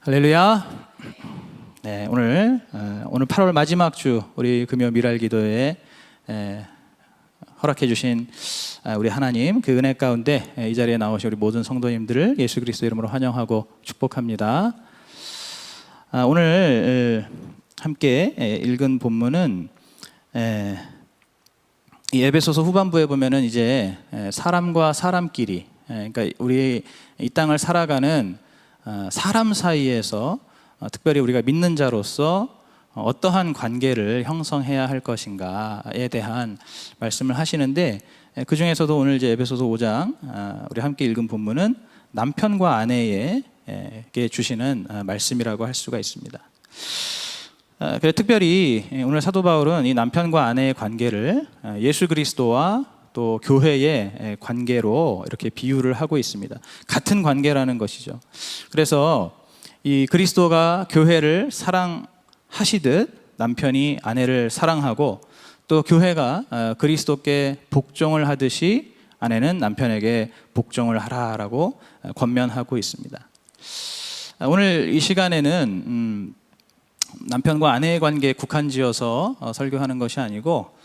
할렐루야. 네, 오늘 8월 마지막 주 우리 금요 미랄 기도에 허락해 주신 우리 하나님 그 은혜 가운데 이 자리에 나오신 우리 모든 성도님들을 예수 그리스도 이름으로 환영하고 축복합니다. 오늘 함께 읽은 본문은 이 에베소서 후반부에 보면은 이제 사람과 사람끼리, 그러니까 우리 이 땅을 살아가는 사람 사이에서 특별히 우리가 믿는 자로서 어떠한 관계를 형성해야 할 것인가에 대한 말씀을 하시는데, 그 중에서도 오늘 이제 에베소서 5장 우리 함께 읽은 본문은 남편과 아내에게 주시는 말씀이라고 할 수가 있습니다. 그래서 특별히 오늘 사도 바울은 이 남편과 아내의 관계를 예수 그리스도와 또 교회의 관계로 이렇게 비유를 하고 있습니다. 같은 관계라는 것이죠. 그래서 이 그리스도가 교회를 사랑하시듯 남편이 아내를 사랑하고, 또 교회가 그리스도께 복종을 하듯이 아내는 남편에게 복종을 하라라고 권면하고 있습니다. 오늘 이 시간에는 남편과 아내의 관계에 국한지어서 설교하는 것이 아니고,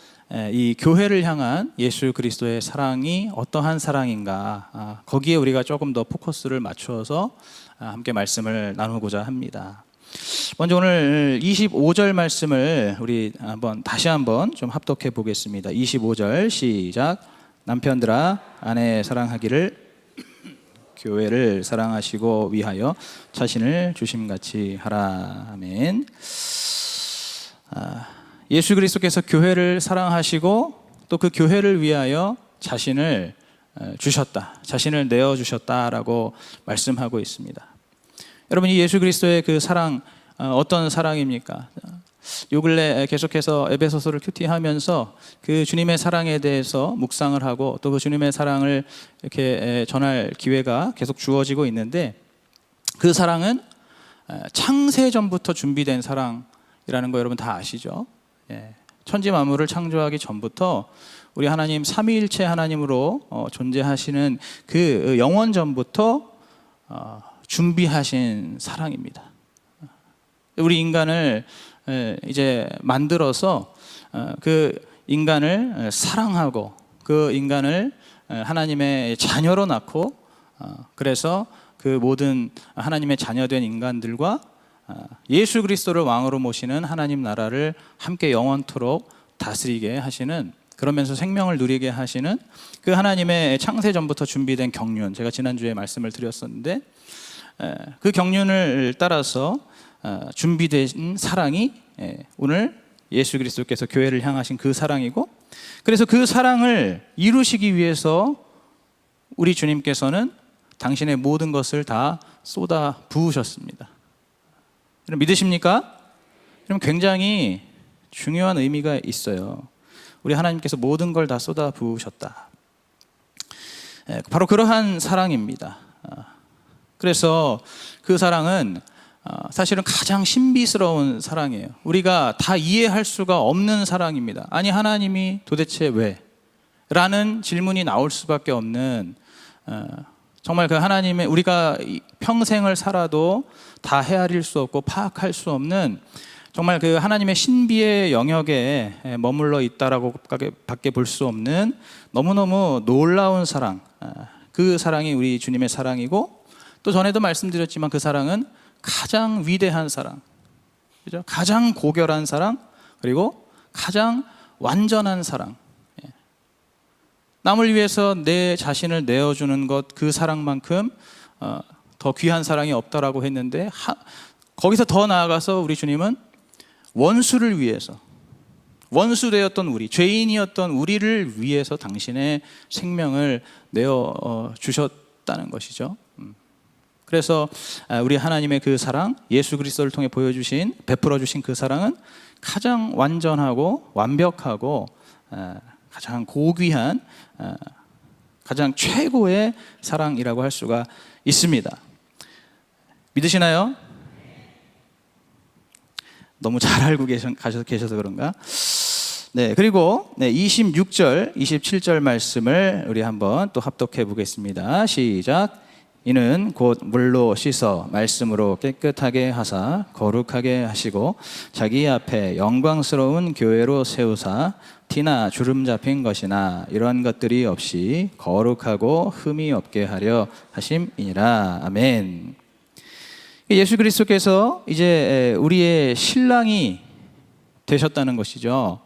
이 교회를 향한 예수 그리스도의 사랑이 어떠한 사랑인가, 거기에 우리가 조금 더 포커스를 맞추어서 함께 말씀을 나누고자 합니다. 먼저 오늘 25절 말씀을 우리 다시 한번 좀 합독해 보겠습니다. 25절 시작. 남편들아 아내 사랑하기를 교회를 사랑하시고 위하여 자신을 주심같이 하라. 아멘. 예수 그리스도께서 교회를 사랑하시고 또 그 교회를 위하여 자신을 주셨다, 자신을 내어주셨다라고 말씀하고 있습니다. 여러분, 이 예수 그리스도의 그 사랑 어떤 사랑입니까? 요 근래 계속해서 에베소서를 큐티하면서 그 주님의 사랑에 대해서 묵상을 하고 또 그 주님의 사랑을 이렇게 전할 기회가 계속 주어지고 있는데, 그 사랑은 창세전부터 준비된 사랑이라는 거 여러분 다 아시죠? 천지 만물을 창조하기 전부터 우리 하나님 삼위일체 하나님으로 존재하시는 그 영원 전부터 준비하신 사랑입니다. 우리 인간을 이제 만들어서 그 인간을 사랑하고 그 인간을 하나님의 자녀로 낳고, 그래서 그 모든 하나님의 자녀된 인간들과 예수 그리스도를 왕으로 모시는 하나님 나라를 함께 영원토록 다스리게 하시는, 그러면서 생명을 누리게 하시는 그 하나님의 창세 전부터 준비된 경륜, 제가 지난주에 말씀을 드렸었는데, 그 경륜을 따라서 준비된 사랑이 오늘 예수 그리스도께서 교회를 향하신 그 사랑이고, 그래서 그 사랑을 이루시기 위해서 우리 주님께서는 당신의 모든 것을 다 쏟아 부으셨습니다. 믿으십니까? 그럼 굉장히 중요한 의미가 있어요. 우리 하나님께서 모든 걸 다 쏟아 부으셨다. 바로 그러한 사랑입니다. 그래서 그 사랑은 사실은 가장 신비스러운 사랑이에요. 우리가 다 이해할 수가 없는 사랑입니다. 아니, 하나님이 도대체 왜? 라는 질문이 나올 수밖에 없는, 정말 그 하나님의, 우리가 평생을 살아도 다 헤아릴 수 없고 파악할 수 없는 정말 그 하나님의 신비의 영역에 머물러 있다라고 밖에 볼 수 없는 너무너무 놀라운 사랑, 그 사랑이 우리 주님의 사랑이고, 또 전에도 말씀드렸지만 그 사랑은 가장 위대한 사랑, 그죠? 가장 고결한 사랑, 그리고 가장 완전한 사랑. 남을 위해서 내 자신을 내어주는 것, 그 사랑만큼 더 귀한 사랑이 없다라고 했는데, 거기서 더 나아가서 우리 주님은 원수를 위해서, 원수 되었던 우리, 죄인이었던 우리를 위해서 당신의 생명을 내어 주셨다는 것이죠. 그래서 우리 하나님의 그 사랑, 예수 그리스도를 통해 보여주신, 베풀어 주신 그 사랑은 가장 완전하고 완벽하고 가장 고귀한, 가장 최고의 사랑이라고 할 수가 있습니다. 믿으시나요? 너무 잘 알고 계셔서 그런가? 네, 그리고 26절, 27절 말씀을 우리 한번 또 합독해 보겠습니다. 시작. 이는 곧 물로 씻어 말씀으로 깨끗하게 하사 거룩하게 하시고 자기 앞에 영광스러운 교회로 세우사 티나 주름 잡힌 것이나 이러한 것들이 없이 거룩하고 흠이 없게 하려 하심이니라. 아멘. 예수 그리스도께서 이제 우리의 신랑이 되셨다는 것이죠.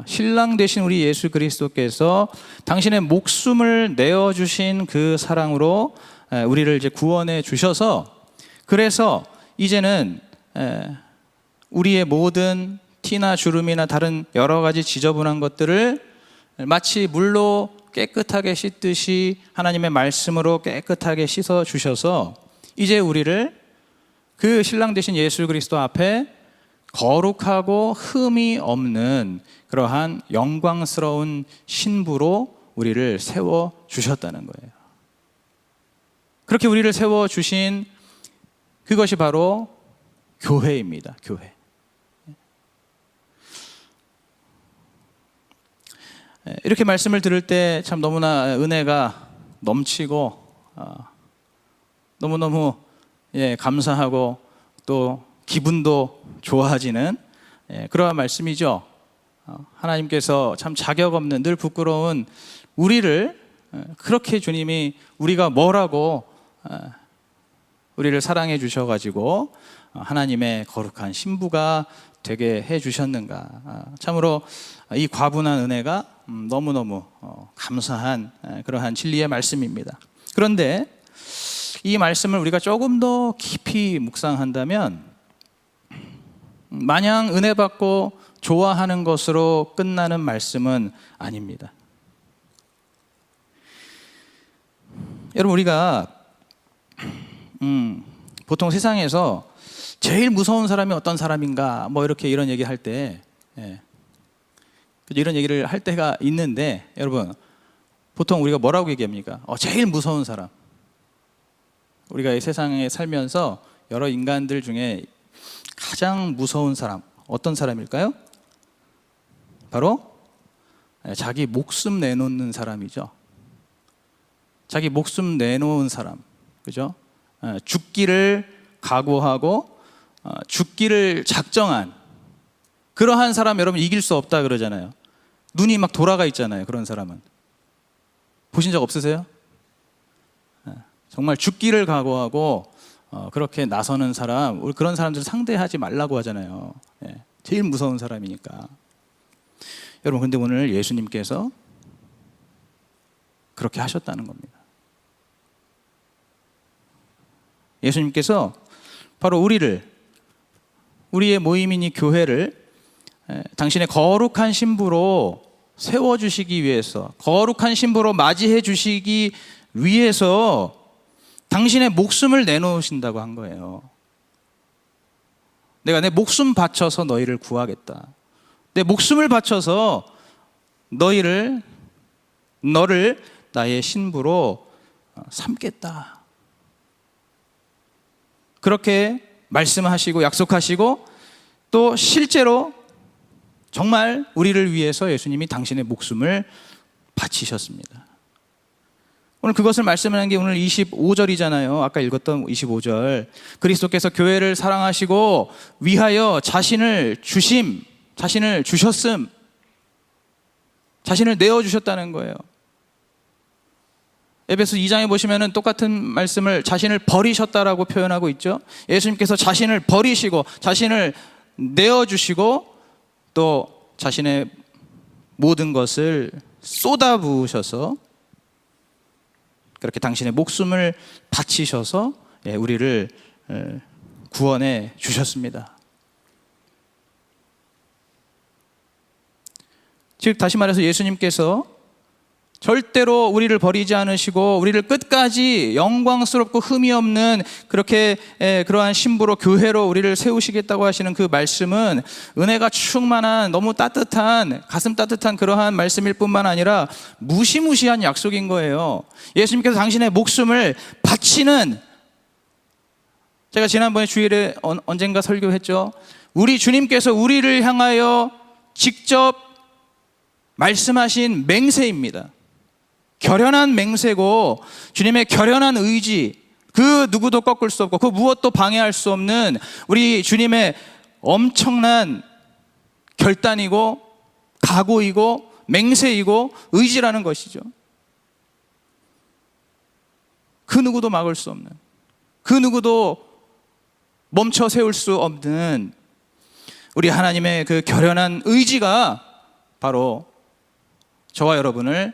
신랑 되신 우리 예수 그리스도께서 당신의 목숨을 내어주신 그 사랑으로 우리를 이제 구원해 주셔서, 그래서 이제는 우리의 모든 티나 주름이나 다른 여러 가지 지저분한 것들을 마치 물로 깨끗하게 씻듯이 하나님의 말씀으로 깨끗하게 씻어 주셔서 이제 우리를 그 신랑 되신 예수 그리스도 앞에 거룩하고 흠이 없는 그러한 영광스러운 신부로 우리를 세워 주셨다는 거예요. 그렇게 우리를 세워 주신 그것이 바로 교회입니다. 교회. 이렇게 말씀을 들을 때 참 너무나 은혜가 넘치고 너무너무 감사하고 또 기분도 좋아지는 그러한 말씀이죠. 하나님께서 참 자격 없는, 늘 부끄러운 우리를 그렇게 주님이 우리가 뭐라고 우리를 사랑해 주셔가지고 하나님의 거룩한 신부가 되게 해 주셨는가. 참으로 이 과분한 은혜가 너무너무 감사한 그러한 진리의 말씀입니다. 그런데 이 말씀을 우리가 조금 더 깊이 묵상한다면 마냥 은혜 받고 좋아하는 것으로 끝나는 말씀은 아닙니다. 여러분, 우리가 보통 세상에서 제일 무서운 사람이 어떤 사람인가 뭐 이렇게 이런 얘기 할 때 이런 얘기를 할 때가 있는데, 여러분 보통 우리가 뭐라고 얘기합니까? 제일 무서운 사람. 우리가 이 세상에 살면서 여러 인간들 중에 가장 무서운 사람 어떤 사람일까요? 바로 자기 목숨 내놓는 사람이죠. 자기 목숨 내놓은 사람, 그죠? 죽기를 각오하고 죽기를 작정한 그러한 사람, 여러분 이길 수 없다 그러잖아요. 눈이 막 돌아가 있잖아요. 그런 사람은 보신 적 없으세요? 정말 죽기를 각오하고 그렇게 나서는 사람, 우리 그런 사람들 상대하지 말라고 하잖아요. 제일 무서운 사람이니까. 여러분, 근데 오늘 예수님께서 그렇게 하셨다는 겁니다. 예수님께서 바로 우리의 모임인 이 교회를 당신의 거룩한 신부로 세워주시기 위해서, 거룩한 신부로 맞이해 주시기 위해서 당신의 목숨을 내놓으신다고 한 거예요. 내가 내 목숨 바쳐서 너희를 구하겠다. 내 목숨을 바쳐서 너를 나의 신부로 삼겠다. 그렇게 말씀하시고 약속하시고 또 실제로 정말 우리를 위해서 예수님이 당신의 목숨을 바치셨습니다. 오늘 그것을 말씀하는 게 오늘 25절이잖아요. 아까 읽었던 25절. 그리스도께서 교회를 사랑하시고 위하여 자신을 주셨음, 자신을 내어주셨다는 거예요. 에베소 2장에 보시면은 똑같은 말씀을 자신을 버리셨다라고 표현하고 있죠. 예수님께서 자신을 버리시고 자신을 내어주시고 또 자신의 모든 것을 쏟아부으셔서 그렇게 당신의 목숨을 바치셔서 우리를 구원해 주셨습니다. 즉 다시 말해서 예수님께서 절대로 우리를 버리지 않으시고 우리를 끝까지 영광스럽고 흠이 없는 그렇게 그러한 신부로 교회로 우리를 세우시겠다고 하시는 그 말씀은 은혜가 충만한 너무 따뜻한 가슴 따뜻한 그러한 말씀일 뿐만 아니라 무시무시한 약속인 거예요. 예수님께서 당신의 목숨을 바치는, 제가 지난번에 주일에 언젠가 설교했죠. 우리 주님께서 우리를 향하여 직접 말씀하신 맹세입니다. 결연한 맹세고 주님의 결연한 의지, 그 누구도 꺾을 수 없고 그 무엇도 방해할 수 없는 우리 주님의 엄청난 결단이고 각오이고 맹세이고 의지라는 것이죠. 그 누구도 막을 수 없는, 그 누구도 멈춰 세울 수 없는 우리 하나님의 그 결연한 의지가 바로 저와 여러분을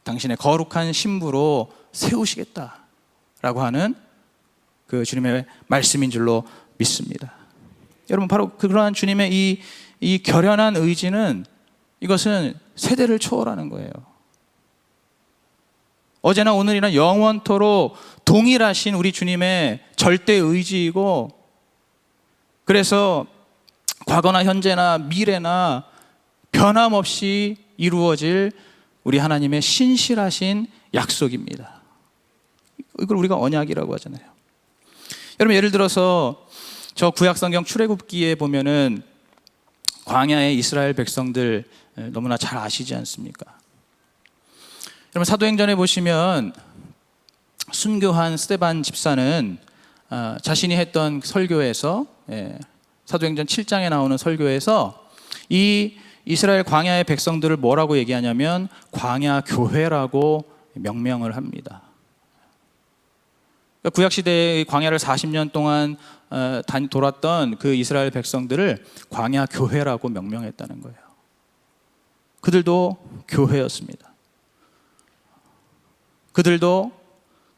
당신의 거룩한 신부로 세우시겠다라고 하는 그 주님의 말씀인 줄로 믿습니다. 여러분, 바로 그러한 주님의 이 결연한 의지는, 이것은 세대를 초월하는 거예요. 어제나 오늘이나 영원토록 동일하신 우리 주님의 절대 의지이고, 그래서 과거나 현재나 미래나 변함없이 이루어질 우리 하나님의 신실하신 약속입니다. 이걸 우리가 언약이라고 하잖아요. 여러분, 예를 들어서 저 구약성경 출애굽기에 보면은 광야의 이스라엘 백성들 너무나 잘 아시지 않습니까? 여러분, 사도행전에 보시면 순교한 스데반 집사는 자신이 했던 설교에서, 사도행전 7장에 나오는 설교에서 이 이스라엘 광야의 백성들을 뭐라고 얘기하냐면 광야 교회라고 명명을 합니다. 구약시대의 광야를 40년 동안 돌았던 그 이스라엘 백성들을 광야 교회라고 명명했다는 거예요. 그들도 교회였습니다. 그들도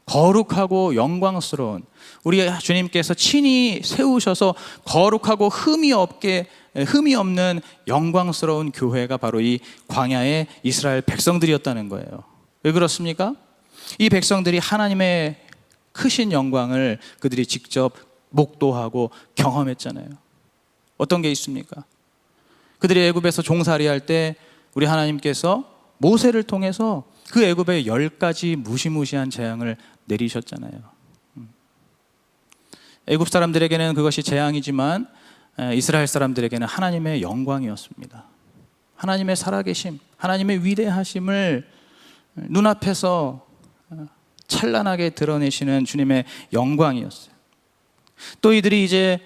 거룩하고 영광스러운, 우리 주님께서 친히 세우셔서 거룩하고 흠이 없는 영광스러운 교회가 바로 이 광야의 이스라엘 백성들이었다는 거예요. 왜 그렇습니까? 이 백성들이 하나님의 크신 영광을 그들이 직접 목도하고 경험했잖아요. 어떤 게 있습니까? 그들이 애굽에서 종살이할 때 우리 하나님께서 모세를 통해서 그 애굽에 10가지 무시무시한 재앙을 내리셨잖아요. 애굽 사람들에게는 그것이 재앙이지만 이스라엘 사람들에게는 하나님의 영광이었습니다. 하나님의 살아계심, 하나님의 위대하심을 눈앞에서 찬란하게 드러내시는 주님의 영광이었어요. 또 이들이 이제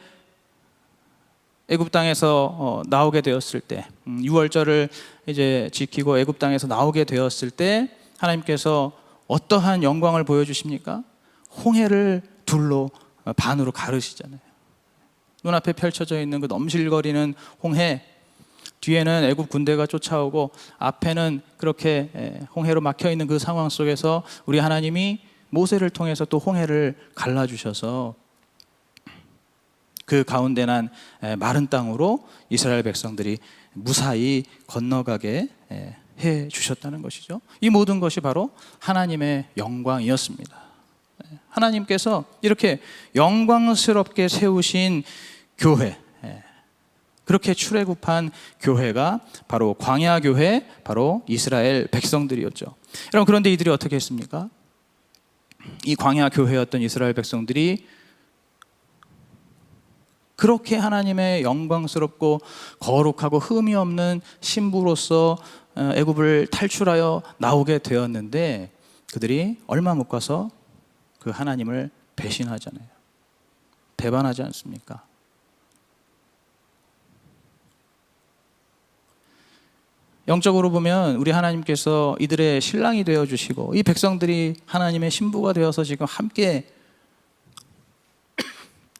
애굽 땅에서 나오게 되었을 때, 유월절을 이제 지키고 애굽 땅에서 나오게 되었을 때 하나님께서 어떠한 영광을 보여주십니까? 홍해를 둘로 반으로 가르시잖아요. 눈앞에 펼쳐져 있는 그 넘실거리는 홍해, 뒤에는 애굽 군대가 쫓아오고 앞에는 그렇게 홍해로 막혀 있는 그 상황 속에서 우리 하나님이 모세를 통해서 또 홍해를 갈라주셔서 그 가운데 난 마른 땅으로 이스라엘 백성들이 무사히 건너가게 해 주셨다는 것이죠. 이 모든 것이 바로 하나님의 영광이었습니다. 하나님께서 이렇게 영광스럽게 세우신 교회, 그렇게 출애굽한 교회가 바로 광야 교회, 바로 이스라엘 백성들이었죠. 여러분, 그런데 이들이 어떻게 했습니까? 이 광야 교회였던 이스라엘 백성들이 그렇게 하나님의 영광스럽고 거룩하고 흠이 없는 신부로서 애굽을 탈출하여 나오게 되었는데, 그들이 얼마 못 가서 그 하나님을 배신하잖아요. 배반하지 않습니까? 영적으로 보면 우리 하나님께서 이들의 신랑이 되어주시고 이 백성들이 하나님의 신부가 되어서 지금 함께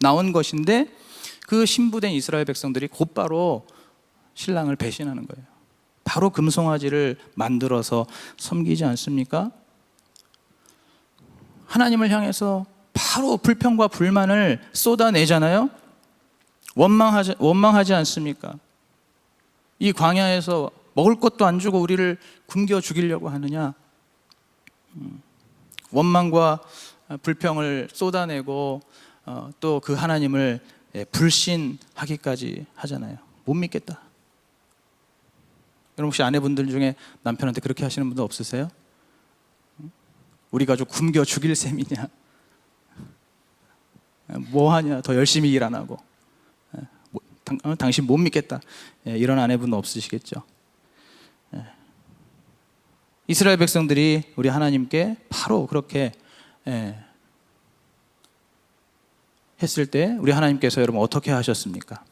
나온 것인데, 그 신부된 이스라엘 백성들이 곧바로 신랑을 배신하는 거예요. 바로 금송아지를 만들어서 섬기지 않습니까? 하나님을 향해서 바로 불평과 불만을 쏟아내잖아요. 원망하지 않습니까? 이 광야에서 먹을 것도 안 주고 우리를 굶겨 죽이려고 하느냐? 원망과 불평을 쏟아내고 또 그 하나님을 불신하기까지 하잖아요. 못 믿겠다. 여러분, 혹시 아내분들 중에 남편한테 그렇게 하시는 분도 없으세요? 우리 가족 굶겨 죽일 셈이냐? 뭐하냐? 더 열심히 일 안 하고. 당신 못 믿겠다. 이런 아내분 없으시겠죠? 이스라엘 백성들이 우리 하나님께 바로 그렇게 했을 때 우리 하나님께서 여러분 어떻게 하셨습니까?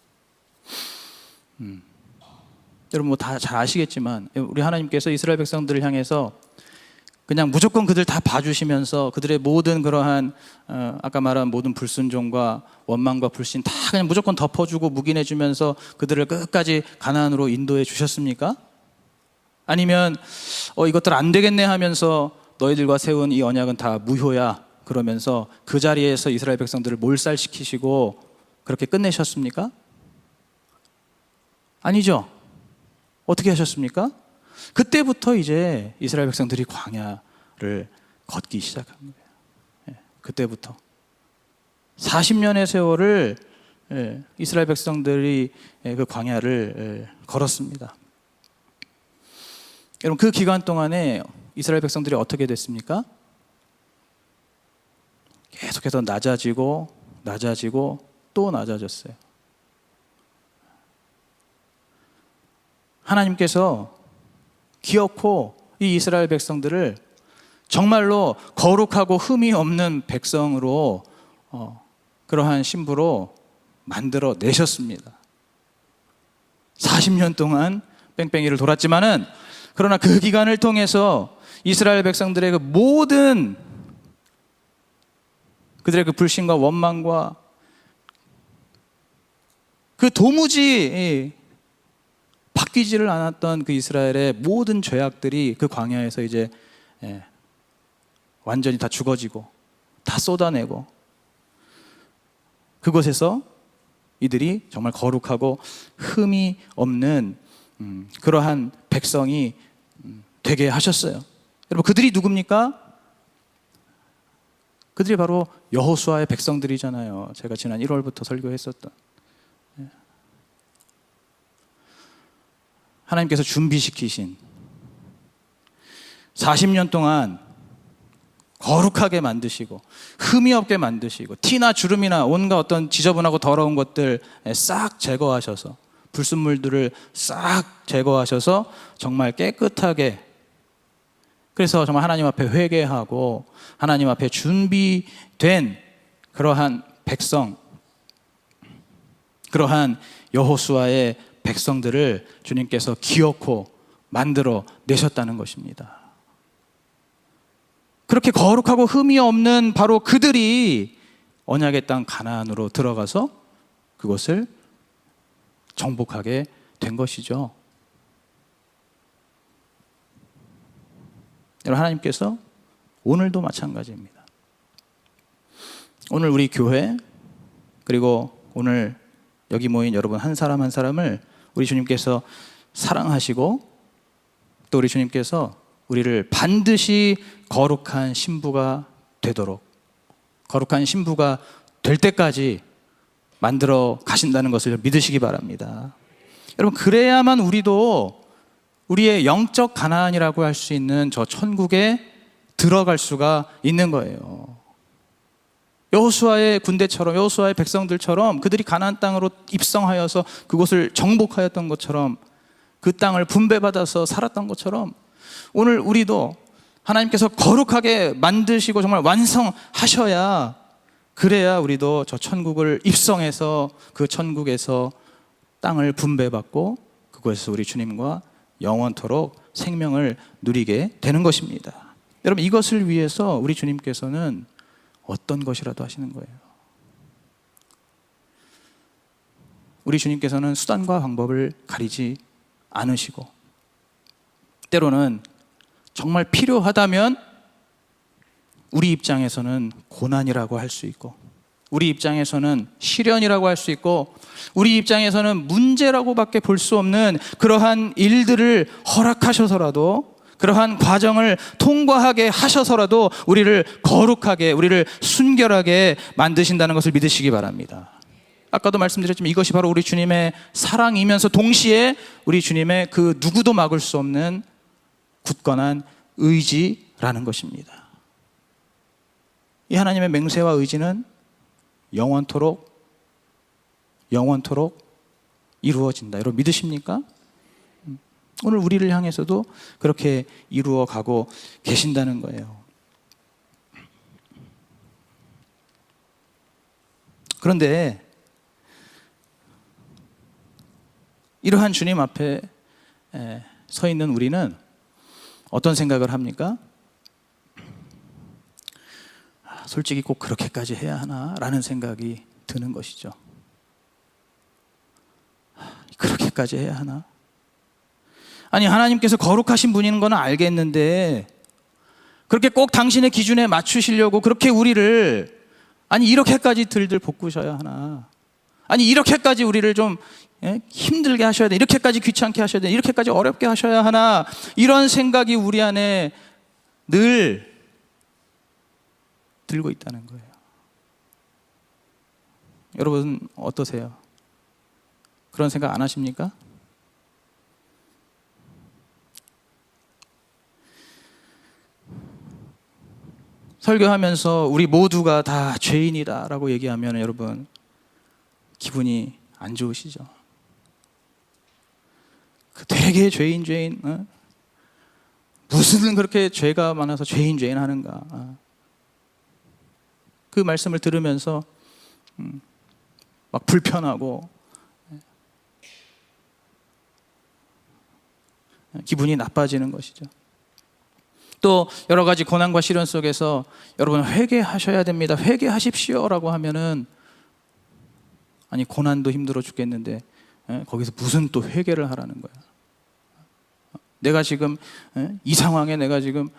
여러분 뭐 다 잘 아시겠지만 우리 하나님께서 이스라엘 백성들을 향해서 그냥 무조건 그들 다 봐주시면서 그들의 모든 그러한 아까 말한 모든 불순종과 원망과 불신 다 그냥 무조건 덮어주고 묵인해주면서 그들을 끝까지 가나안으로 인도해 주셨습니까? 아니면 이것들 안 되겠네 하면서 너희들과 세운 이 언약은 다 무효야 그러면서 그 자리에서 이스라엘 백성들을 몰살시키시고 그렇게 끝내셨습니까? 아니죠. 어떻게 하셨습니까? 그때부터 이제 이스라엘 백성들이 광야를 걷기 시작한 거예요. 그때부터 40년의 세월을 이스라엘 백성들이 그 광야를 걸었습니다. 여러분 그 기간 동안에 이스라엘 백성들이 어떻게 됐습니까? 계속해서 낮아지고 또 낮아졌어요. 하나님께서 기어코 이 이스라엘 백성들을 정말로 거룩하고 흠이 없는 백성으로 그러한 신부로 만들어 내셨습니다. 40년 동안 뺑뺑이를 돌았지만은 그러나 그 기간을 통해서 이스라엘 백성들의 그 모든 그들의 그 불신과 원망과 그 도무지 바뀌지를 않았던 그 이스라엘의 모든 죄악들이 그 광야에서 이제 완전히 다 죽어지고 다 쏟아내고 그곳에서 이들이 정말 거룩하고 흠이 없는 그러한 백성이 되게 하셨어요. 여러분 그들이 누굽니까? 그들이 바로 여호수아의 백성들이잖아요. 제가 지난 1월부터 설교했었던 하나님께서 준비시키신 40년 동안 거룩하게 만드시고 흠이 없게 만드시고 티나 주름이나 온갖 어떤 지저분하고 더러운 것들 싹 제거하셔서 불순물들을 싹 제거하셔서 정말 깨끗하게 그래서 정말 하나님 앞에 회개하고 하나님 앞에 준비된 그러한 백성 그러한 여호수아의 백성들을 주님께서 기어코 만들어 내셨다는 것입니다. 그렇게 거룩하고 흠이 없는 바로 그들이 언약의 땅 가나안으로 들어가서 그것을 정복하게 된 것이죠. 여러분 하나님께서 오늘도 마찬가지입니다. 오늘 우리 교회 그리고 오늘 여기 모인 여러분 한 사람 한 사람을 우리 주님께서 사랑하시고 또 우리 주님께서 우리를 반드시 거룩한 신부가 되도록 거룩한 신부가 될 때까지 만들어 가신다는 것을 믿으시기 바랍니다. 여러분 그래야만 우리도 우리의 영적 가나안이라고 할 수 있는 저 천국에 들어갈 수가 있는 거예요. 여호수아의 군대처럼 여호수아의 백성들처럼 그들이 가나안 땅으로 입성하여서 그곳을 정복하였던 것처럼 그 땅을 분배받아서 살았던 것처럼 오늘 우리도 하나님께서 거룩하게 만드시고 정말 완성하셔야 그래야 우리도 저 천국을 입성해서 그 천국에서 땅을 분배받고 그곳에서 우리 주님과 영원토록 생명을 누리게 되는 것입니다. 여러분 이것을 위해서 우리 주님께서는 어떤 것이라도 하시는 거예요. 우리 주님께서는 수단과 방법을 가리지 않으시고 때로는 정말 필요하다면 우리 입장에서는 고난이라고 할 수 있고 우리 입장에서는 시련이라고 할 수 있고 우리 입장에서는 문제라고밖에 볼 수 없는 그러한 일들을 허락하셔서라도 그러한 과정을 통과하게 하셔서라도 우리를 거룩하게 우리를 순결하게 만드신다는 것을 믿으시기 바랍니다. 아까도 말씀드렸지만 이것이 바로 우리 주님의 사랑이면서 동시에 우리 주님의 그 누구도 막을 수 없는 굳건한 의지라는 것입니다. 이 하나님의 맹세와 의지는 영원토록 이루어진다. 여러분 믿으십니까? 오늘 우리를 향해서도 그렇게 이루어 가고 계신다는 거예요. 그런데 이러한 주님 앞에 서 있는 우리는 어떤 생각을 합니까? 솔직히 꼭 그렇게까지 해야 하나? 라는 생각이 드는 것이죠. 그렇게까지 해야 하나? 아니, 하나님께서 거룩하신 분인 건 알겠는데 그렇게 꼭 당신의 기준에 맞추시려고 그렇게 우리를, 아니 이렇게까지 들들 볶으셔야 하나? 아니 이렇게까지 우리를 좀 힘들게 하셔야 돼? 이렇게까지 귀찮게 하셔야 돼? 이렇게까지 어렵게 하셔야 하나? 이런 생각이 우리 안에 늘 들고 있다는 거예요. 여러분 어떠세요? 그런 생각 안 하십니까? 설교하면서 우리 모두가 다 죄인이다라고 얘기하면 여러분 기분이 안 좋으시죠? 되게 죄인 무슨 그렇게 죄가 많아서 죄인 하는가? 그 말씀을 들으면서 막 불편하고 기분이 나빠지는 것이죠. 또 여러 가지 고난과 시련 속에서 여러분 회개하셔야 됩니다, 회개하십시오라고 하면은, 아니 고난도 힘들어 죽겠는데 거기서 무슨 또 회개를 하라는 거야? 내가 지금 이 상황에 내가 지금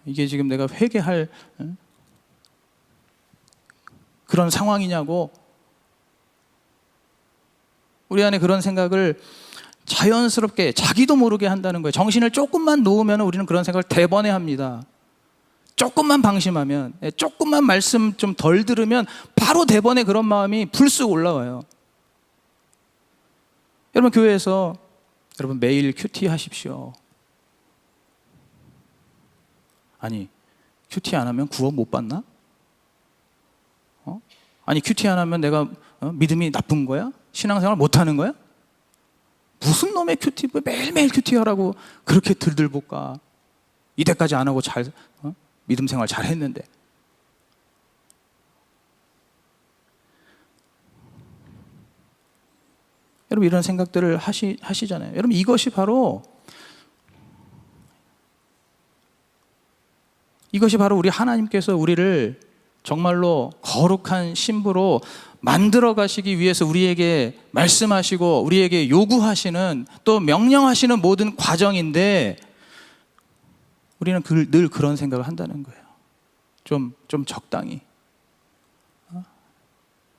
이게 지금 내가 회개할 그런 상황이냐고. 우리 안에 그런 생각을 자연스럽게 자기도 모르게 한다는 거예요. 정신을 조금만 놓으면 우리는 그런 생각을 대번에 합니다. 조금만 방심하면, 조금만 말씀 좀 덜 들으면 바로 대번에 그런 마음이 불쑥 올라와요. 여러분 교회에서 여러분 매일 큐티 하십시오. 아니 큐티 안 하면 구원 못 받나? 아니 큐티 안 하면 내가 믿음이 나쁜 거야? 신앙생활 못 하는 거야? 무슨 놈의 큐티, 매일매일 큐티 하라고 그렇게 들들 볶아. 이때까지 안 하고 잘 믿음 생활 잘 했는데. 여러분 이런 생각들을 하시잖아요. 여러분 이것이 바로 우리 하나님께서 우리를 정말로 거룩한 신부로 만들어 가시기 위해서 우리에게 말씀하시고 우리에게 요구하시는, 또 명령하시는 모든 과정인데, 우리는 늘 그런 생각을 한다는 거예요. 좀 적당히,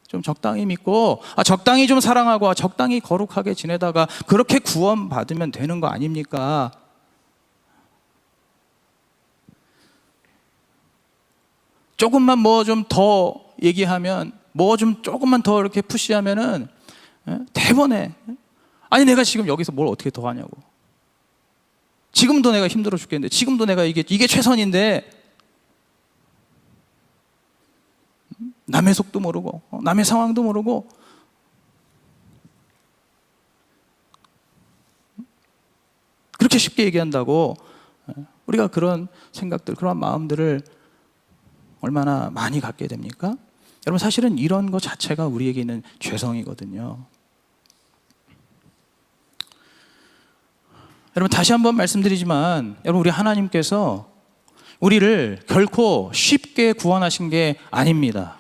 좀 적당히 믿고 적당히 좀 사랑하고 적당히 거룩하게 지내다가 그렇게 구원 받으면 되는 거 아닙니까? 조금만 뭐 좀 더 얘기하면, 뭐 좀 조금만 더 이렇게 푸시하면은 대번에, 아니 내가 지금 여기서 뭘 어떻게 더 하냐고. 지금도 내가 힘들어 죽겠는데, 지금도 내가 이게 최선인데, 남의 속도 모르고 남의 상황도 모르고 그렇게 쉽게 얘기한다고. 우리가 그런 생각들, 그런 마음들을 얼마나 많이 갖게 됩니까? 여러분 사실은 이런 것 자체가 우리에게 있는 죄성이거든요. 여러분 다시 한번 말씀드리지만, 여러분 우리 하나님께서 우리를 결코 쉽게 구원하신 게 아닙니다.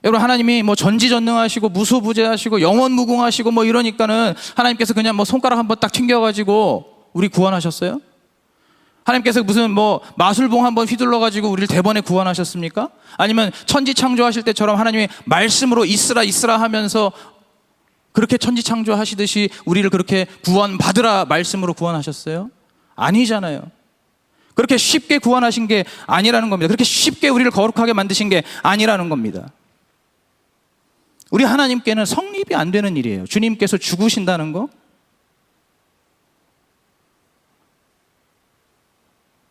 여러분 하나님이 뭐 전지전능하시고 무소부재하시고 영원무궁하시고 뭐 이러니까는 하나님께서 그냥 뭐 손가락 한번 딱 튕겨가지고 우리 구원하셨어요? 하나님께서 무슨 뭐 마술봉 한번 휘둘러가지고 우리를 대번에 구원하셨습니까? 아니면 천지 창조하실 때처럼 하나님이 말씀으로 있으라 하면서 그렇게 천지 창조하시듯이 우리를 그렇게 구원받으라 말씀으로 구원하셨어요? 아니잖아요. 그렇게 쉽게 구원하신 게 아니라는 겁니다. 그렇게 쉽게 우리를 거룩하게 만드신 게 아니라는 겁니다. 우리 하나님께는 성립이 안 되는 일이에요. 주님께서 죽으신다는 거,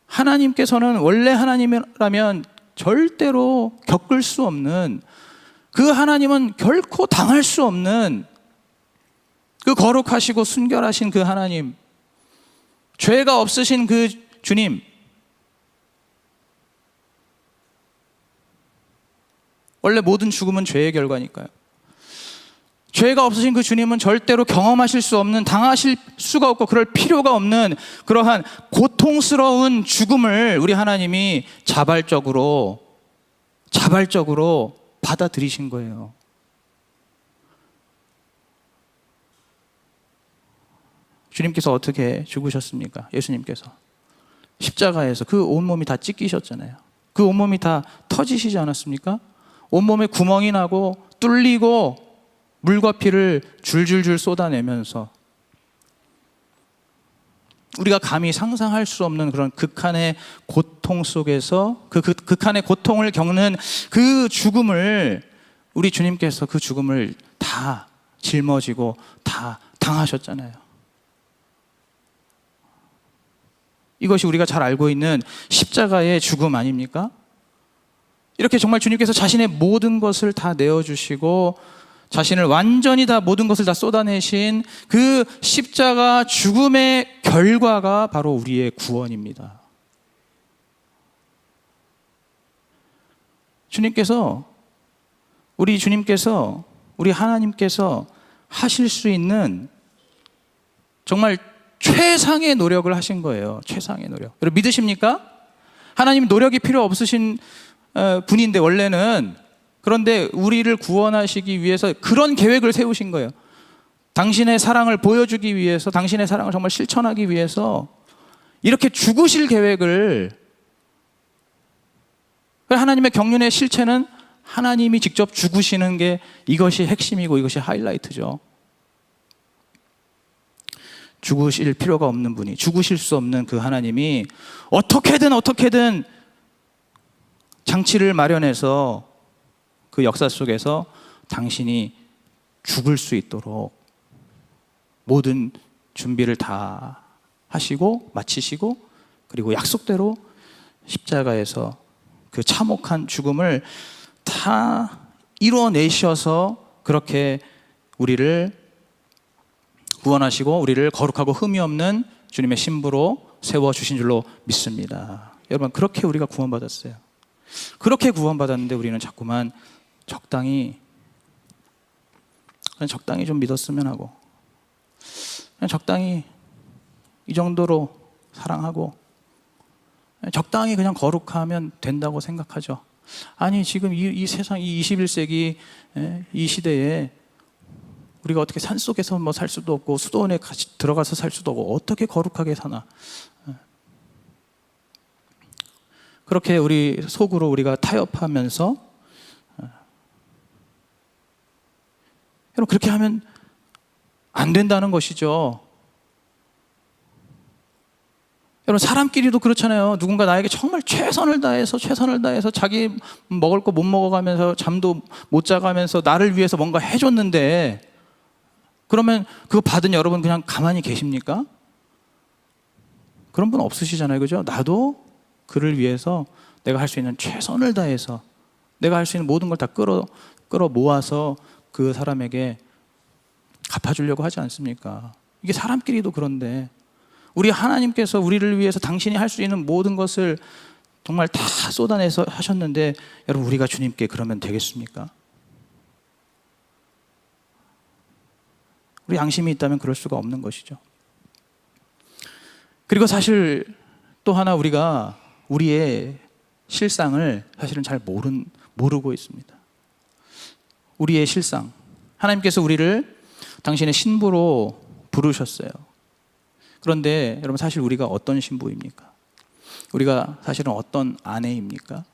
하나님께서는 원래 하나님이라면 절대로 겪을 수 없는, 그 하나님은 결코 당할 수 없는 그 거룩하시고 순결하신 그 하나님, 죄가 없으신 그 주님, 원래 모든 죽음은 죄의 결과니까요. 죄가 없으신 그 주님은 절대로 경험하실 수 없는, 당하실 수가 없고 그럴 필요가 없는 그러한 고통스러운 죽음을 우리 하나님이 자발적으로 받아들이신 거예요. 주님께서 어떻게 죽으셨습니까? 예수님께서 십자가에서 그 온몸이 다 찢기셨잖아요. 그 온몸이 다 터지시지 않았습니까? 온몸에 구멍이 나고 뚫리고 물과 피를 줄줄줄 쏟아내면서 우리가 감히 상상할 수 없는 그런 극한의 고통 속에서 그 극한의 고통을 겪는 그 죽음을, 우리 주님께서 그 죽음을 다 짊어지고 다 당하셨잖아요. 이것이 우리가 잘 알고 있는 십자가의 죽음 아닙니까? 이렇게 정말 주님께서 자신의 모든 것을 다 내어주시고 자신을 완전히 다 모든 것을 다 쏟아내신 그 십자가 죽음의 결과가 바로 우리의 구원입니다. 우리 주님께서, 우리 하나님께서 하실 수 있는 정말 최상의 노력을 하신 거예요. 최상의 노력. 여러분 믿으십니까? 하나님 노력이 필요 없으신 분인데 원래는, 그런데 우리를 구원하시기 위해서 그런 계획을 세우신 거예요. 당신의 사랑을 보여주기 위해서, 당신의 사랑을 정말 실천하기 위해서 이렇게 죽으실 계획을, 하나님의 경륜의 실체는 하나님이 직접 죽으시는 게 이것이 핵심이고 이것이 하이라이트죠. 죽으실 필요가 없는 분이, 죽으실 수 없는 그 하나님이 어떻게든 장치를 마련해서 그 역사 속에서 당신이 죽을 수 있도록 모든 준비를 다 하시고 마치시고, 그리고 약속대로 십자가에서 그 참혹한 죽음을 다 이뤄내셔서 그렇게 우리를 구원하시고 우리를 거룩하고 흠이 없는 주님의 신부로 세워주신 줄로 믿습니다. 여러분, 그렇게 우리가 구원받았어요. 그렇게 구원받았는데 우리는 자꾸만 적당히 좀 믿었으면 하고, 그냥 적당히 이 정도로 사랑하고, 적당히 그냥 거룩하면 된다고 생각하죠. 아니, 지금 이 세상, 이 21세기 이 시대에 우리가 어떻게 산속에서 뭐 살 수도 없고 수도원에 같이 들어가서 살 수도 없고 어떻게 거룩하게 사나. 그렇게 우리 속으로 우리가 타협하면서, 여러분 그렇게 하면 안 된다는 것이죠. 여러분 사람끼리도 그렇잖아요. 누군가 나에게 정말 최선을 다해서 자기 먹을 거 못 먹어가면서 잠도 못 자가면서 나를 위해서 뭔가 해줬는데, 그러면 그거 받은 여러분 그냥 가만히 계십니까? 그런 분 없으시잖아요, 그죠? 나도 그를 위해서 내가 할 수 있는 최선을 다해서, 내가 할 수 있는 모든 걸 다 끌어 모아서 그 사람에게 갚아주려고 하지 않습니까? 이게 사람끼리도 그런데, 우리 하나님께서 우리를 위해서 당신이 할 수 있는 모든 것을 정말 다 쏟아내서 하셨는데, 여러분 우리가 주님께 그러면 되겠습니까? 우리 양심이 있다면 그럴 수가 없는 것이죠. 그리고 사실 또 하나, 우리가 우리의 실상을 사실은 잘 모르고 있습니다. 우리의 실상, 하나님께서 우리를 당신의 신부로 부르셨어요. 그런데 여러분 사실 우리가 어떤 신부입니까? 우리가 사실은 어떤 아내입니까?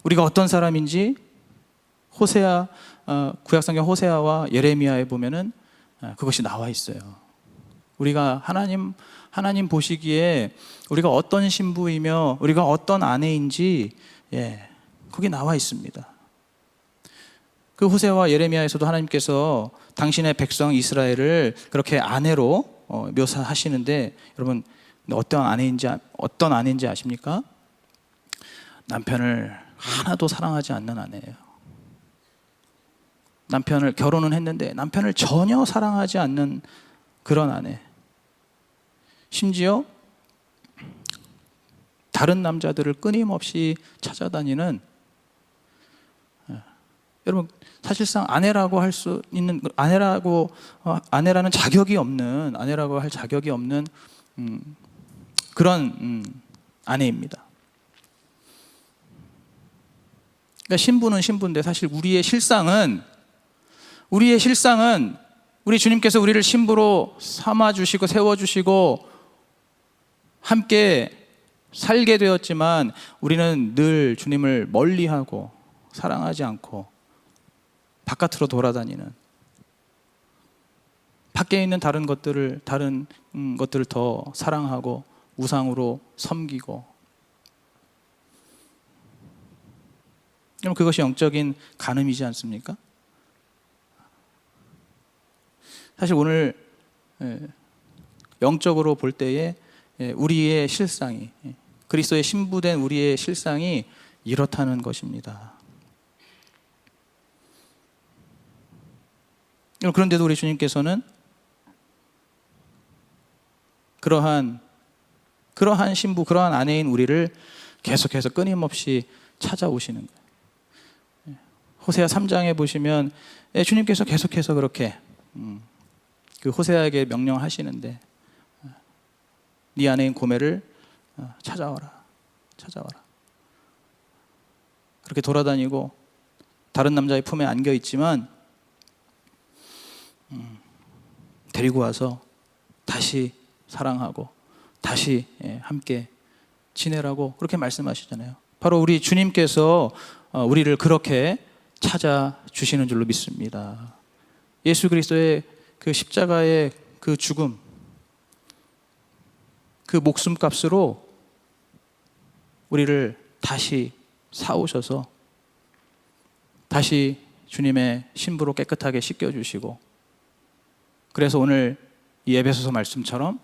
우리가 어떤 사람인지 호세아, 구약성경 호세아와 예레미야에 보면은 그것이 나와 있어요. 우리가 하나님 보시기에 우리가 어떤 신부이며 우리가 어떤 아내인지, 거기 나와 있습니다. 그 호세아와 예레미야에서도 하나님께서 당신의 백성 이스라엘을 그렇게 아내로 묘사하시는데, 여러분 어떤 아내인지 아십니까? 남편을 하나도 사랑하지 않는 아내예요. 결혼은 했는데 남편을 전혀 사랑하지 않는 그런 아내. 심지어 다른 남자들을 끊임없이 찾아다니는, 여러분 사실상 아내라고 할 수 있는, 아내라는 자격이 없는, 아내라고 할 자격이 없는 그런 아내입니다. 그러니까 신부는 신부인데 사실 우리의 실상은 우리 주님께서 우리를 신부로 삼아주시고 세워주시고 함께 살게 되었지만 우리는 늘 주님을 멀리하고 사랑하지 않고 바깥으로 돌아다니는, 밖에 있는 다른 것들을 더 사랑하고 우상으로 섬기고, 그럼 그것이 영적인 간음이지 않습니까? 사실 오늘 영적으로 볼 때에 우리의 실상이, 그리스도의 신부된 우리의 실상이 이렇다는 것입니다. 그런데도 우리 주님께서는 그러한 신부, 그러한 아내인 우리를 계속해서 끊임없이 찾아오시는 거예요. 호세아 3장에 보시면 주님께서 계속해서 그렇게 그 호세아에게 명령하시는데, 네 아내인 고멜을 찾아와라. 그렇게 돌아다니고 다른 남자의 품에 안겨 있지만 데리고 와서 다시 사랑하고 다시 함께 지내라고 그렇게 말씀하시잖아요. 바로 우리 주님께서 우리를 그렇게 찾아주시는 줄로 믿습니다. 예수 그리스도의 그 십자가의 그 죽음, 그 목숨값으로 우리를 다시 사오셔서 다시 주님의 신부로 깨끗하게 씻겨주시고, 그래서 오늘 이 에베소서 말씀처럼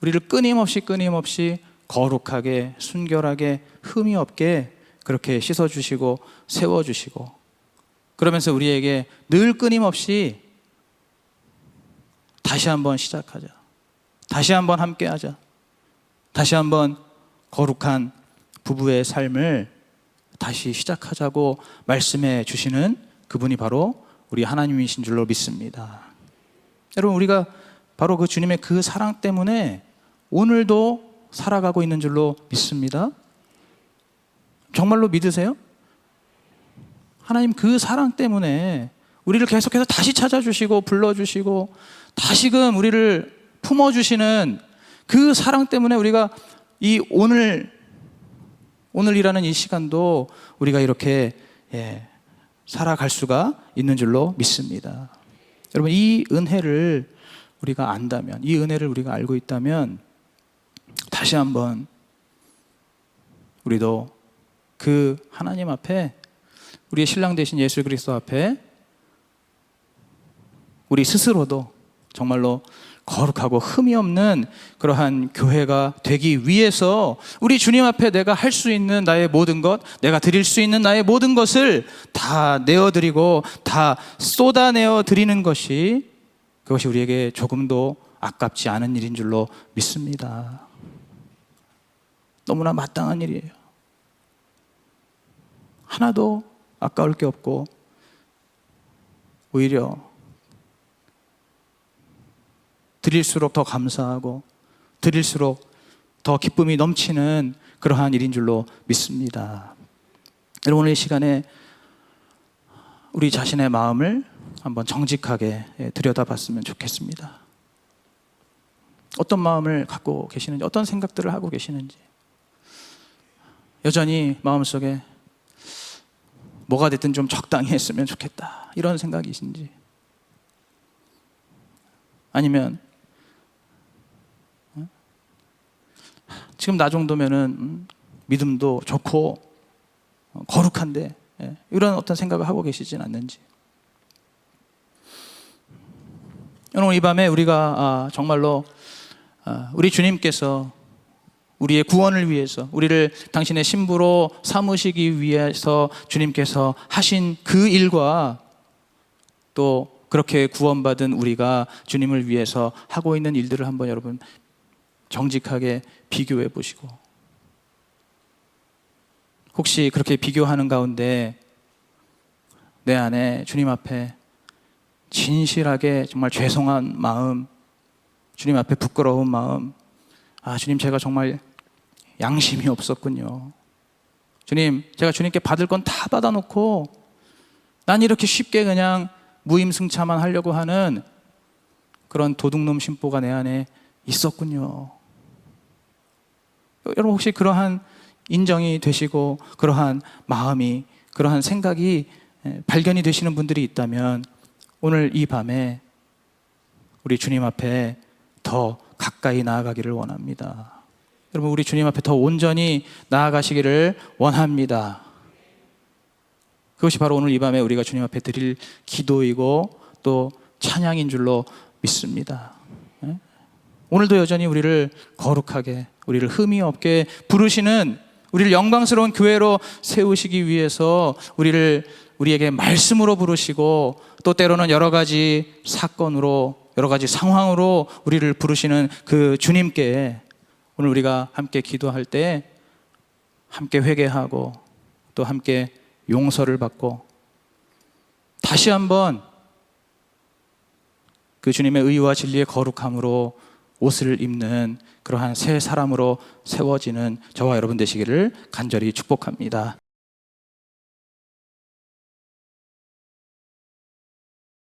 우리를 끊임없이 거룩하게 순결하게 흠이 없게 그렇게 씻어주시고 세워주시고, 그러면서 우리에게 늘 끊임없이 다시 한번 시작하자, 다시 한번 함께하자, 다시 한번 거룩한 부부의 삶을 다시 시작하자고 말씀해 주시는 그분이 바로 우리 하나님이신 줄로 믿습니다. 여러분, 우리가 바로 그 주님의 그 사랑 때문에 오늘도 살아가고 있는 줄로 믿습니다. 정말로 믿으세요? 하나님 그 사랑 때문에 우리를 계속해서 다시 찾아주시고 불러주시고 다시금 우리를 품어주시는 그 사랑 때문에 우리가 이 오늘이라는 이 시간도 우리가 이렇게 살아갈 수가 있는 줄로 믿습니다. 여러분, 이 은혜를 우리가 안다면, 이 은혜를 우리가 알고 있다면 다시 한번 우리도 그 하나님 앞에, 우리의 신랑 되신 예수 그리스도 앞에 우리 스스로도 정말로 거룩하고 흠이 없는 그러한 교회가 되기 위해서 우리 주님 앞에 내가 할 수 있는 나의 모든 것, 내가 드릴 수 있는 나의 모든 것을 다 내어드리고 다 쏟아내어 드리는 것이, 그것이 우리에게 조금도 아깝지 않은 일인 줄로 믿습니다. 너무나 마땅한 일이에요. 하나도 아까울 게 없고 오히려 드릴수록 더 감사하고 드릴수록 더 기쁨이 넘치는 그러한 일인 줄로 믿습니다. 여러분, 오늘 이 시간에 우리 자신의 마음을 한번 정직하게 들여다봤으면 좋겠습니다. 어떤 마음을 갖고 계시는지, 어떤 생각들을 하고 계시는지, 여전히 마음속에 뭐가 됐든 좀 적당히 했으면 좋겠다 이런 생각이신지, 아니면 지금 나 정도면은 믿음도 좋고 거룩한데 이런 어떤 생각을 하고 계시진 않는지. 오늘 이 밤에 우리가 정말로 우리 주님께서 우리의 구원을 위해서, 우리를 당신의 신부로 삼으시기 위해서 주님께서 하신 그 일과 또 그렇게 구원받은 우리가 주님을 위해서 하고 있는 일들을 한번 여러분 정직하게 비교해 보시고, 혹시 그렇게 비교하는 가운데 내 안에 주님 앞에 진실하게 정말 죄송한 마음, 주님 앞에 부끄러운 마음, 아, 주님, 제가 정말 양심이 없었군요. 주님, 제가 주님께 받을 건 다 받아놓고 난 이렇게 쉽게 그냥 무임승차만 하려고 하는 그런 도둑놈 심보가 내 안에 있었군요. 여러분, 혹시 그러한 인정이 되시고 그러한 마음이, 그러한 생각이 발견이 되시는 분들이 있다면 오늘 이 밤에 우리 주님 앞에 더 가까이 나아가기를 원합니다. 여러분, 우리 주님 앞에 더 온전히 나아가시기를 원합니다. 그것이 바로 오늘 이 밤에 우리가 주님 앞에 드릴 기도이고 또 찬양인 줄로 믿습니다. 오늘도 여전히 우리를 거룩하게, 우리를 흠이 없게 부르시는, 우리를 영광스러운 교회로 세우시기 위해서 우리에게 말씀으로 부르시고 또 때로는 여러 가지 사건으로, 여러 가지 상황으로 우리를 부르시는 그 주님께 오늘 우리가 함께 기도할 때 함께 회개하고 또 함께 용서를 받고 다시 한번 그 주님의 의와 진리의 거룩함으로 옷을 입는 그러한 새 사람으로 세워지는 저와 여러분 되시기를 간절히 축복합니다.